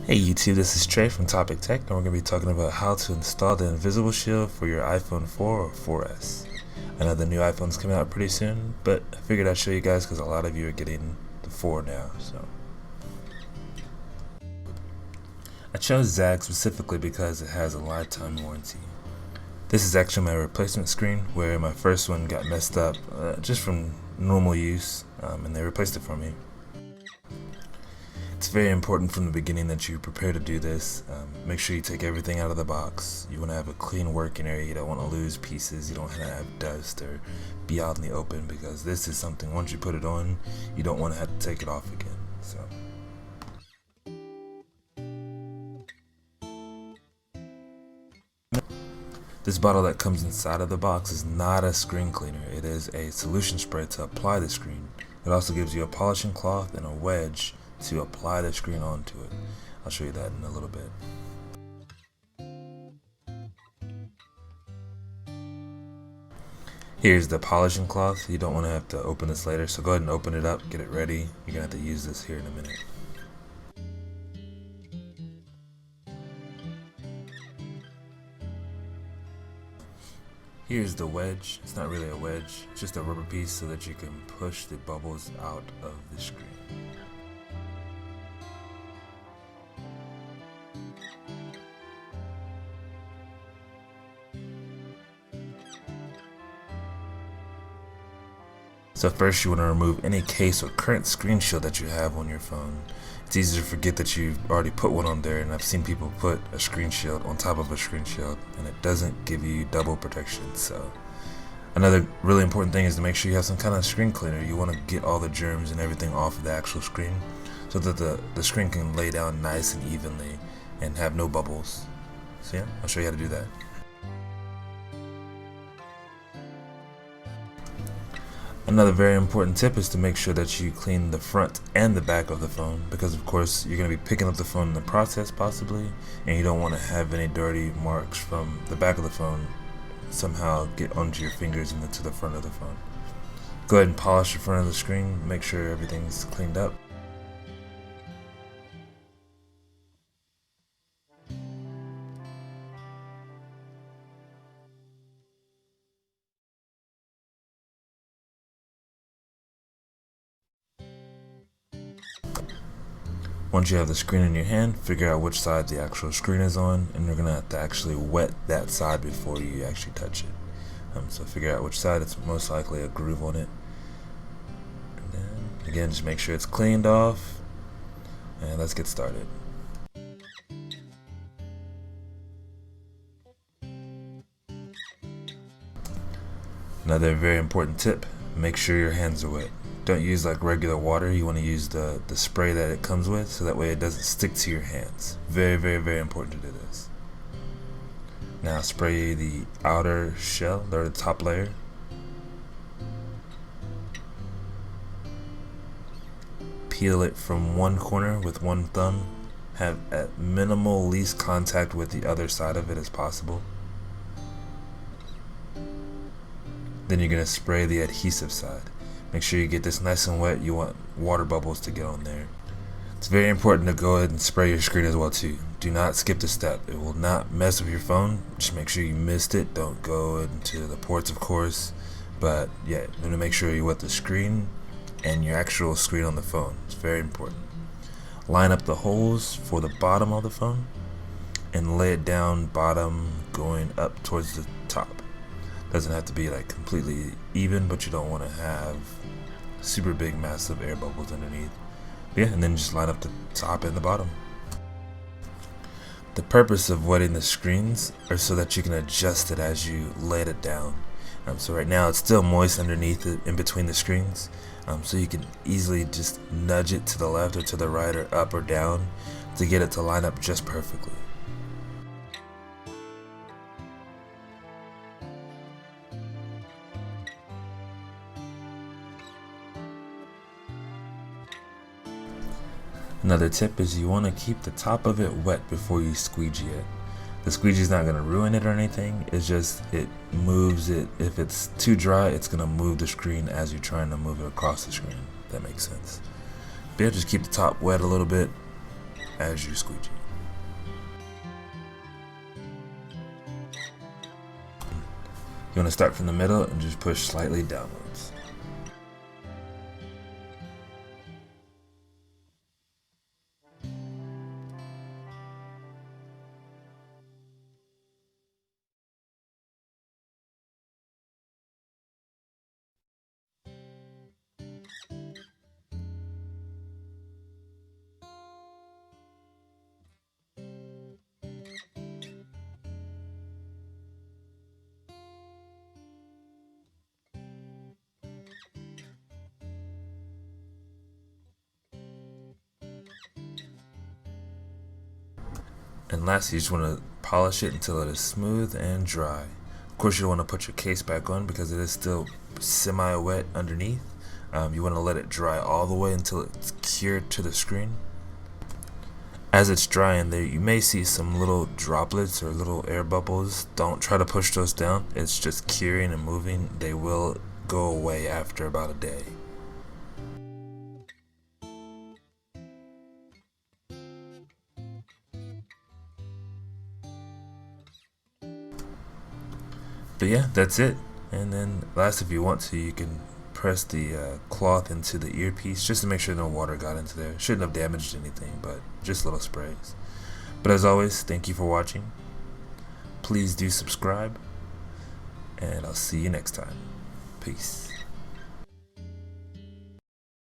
Hey YouTube, this is Trey from Topic Tech, and we're going to be talking about how to install the invisible shield for your iPhone 4 or 4S. I know the new iPhone's coming out pretty soon, but I figured I'd show you guys because a lot of you are getting the 4 now. So I chose Zagg specifically because it has a lifetime warranty. This is actually my replacement screen where my first one got messed up just from normal use, and they replaced it for me. It's very important from the beginning that you prepare to do this. Make sure you take everything out of the box. You want to have a clean working area. You don't want to lose pieces. You don't want to have dust or be out in the open, because this is something, once you put it on, you don't want to have to take it off again. So this bottle that comes inside of the box is not a screen cleaner. It is a solution spray to apply the screen. It also gives you a polishing cloth and a wedge to apply the screen onto it. I'll show you that in a little bit. Here's the polishing cloth. You don't want to have to open this later, so go ahead and open it up, get it ready. You're gonna have to use this here in a minute. Here's the wedge. It's not really a wedge, it's just a rubber piece so that you can push the bubbles out of the screen. So first you want to remove any case or current screen shield that you have on your phone. It's easy to forget that you've already put one on there, and I've seen people put a screen shield on top of a screen shield and it doesn't give you double protection. So another really important thing is to make sure you have some kind of screen cleaner. You want to get all the germs and everything off of the actual screen so that the screen can lay down nice and evenly and have no bubbles. So yeah, I'll show you how to do that. Another very important tip is to make sure that you clean the front and the back of the phone, because of course you're going to be picking up the phone in the process possibly, and you don't want to have any dirty marks from the back of the phone somehow get onto your fingers and into the front of the phone. Go ahead and polish the front of the screen, make sure everything's cleaned up. Once you have the screen in your hand, figure out which side the actual screen is on, and you're going to have to actually wet that side before you actually touch it. So figure out which side, it's most likely a groove on it. And then, again, just make sure it's cleaned off, and let's get started. Another very important tip, make sure your hands are wet. Don't use like regular water. You want to use the spray that it comes with, so that way it doesn't stick to your hands. Very, very, very important to do this. Now spray the outer shell, or the top layer. Peel it from one corner with one thumb. Have at minimal least contact with the other side of it as possible. Then you're going to spray the adhesive side. Make sure you get this nice and wet. You want water bubbles to get on there. It's very important to go ahead and spray your screen as well too. Do not skip the step. It will not mess with your phone. Just make sure you missed it. Don't go into the ports, of course. But yeah, you want to make sure you wet the screen and your actual screen on the phone. It's very important. Line up the holes for the bottom of the phone and lay it down bottom going up towards the top. Doesn't have to be like completely even, but you don't want to have super big massive air bubbles underneath. Yeah, and then just line up the top and the bottom. The purpose of wetting the screens are so that you can adjust it as you lay it down. So right now it's still moist underneath it, in between the screens, so you can easily just nudge it to the left or to the right or up or down to get it to line up just perfectly. Another tip is you want to keep the top of it wet before you squeegee it. The squeegee is not going to ruin it or anything, it's just it moves it. If it's too dry, it's going to move the screen as you're trying to move it across the screen. If that makes sense. But yeah, just keep the top wet a little bit as you squeegee. You want to start from the middle and just push slightly downwards. And lastly, you just want to polish it until it is smooth and dry. Of course, you don't want to put your case back on because it is still semi-wet underneath. You want to let it dry all the way until it's cured to the screen. As it's drying there, you may see some little droplets or little air bubbles. Don't try to push those down. It's just curing and moving. They will go away after about a day. But yeah, that's it. And then last, if you want to, you can press the cloth into the earpiece just to make sure no water got into there. Shouldn't have damaged anything, but just little sprays. But as always, thank you for watching. Please do subscribe, and I'll see you next time. Peace.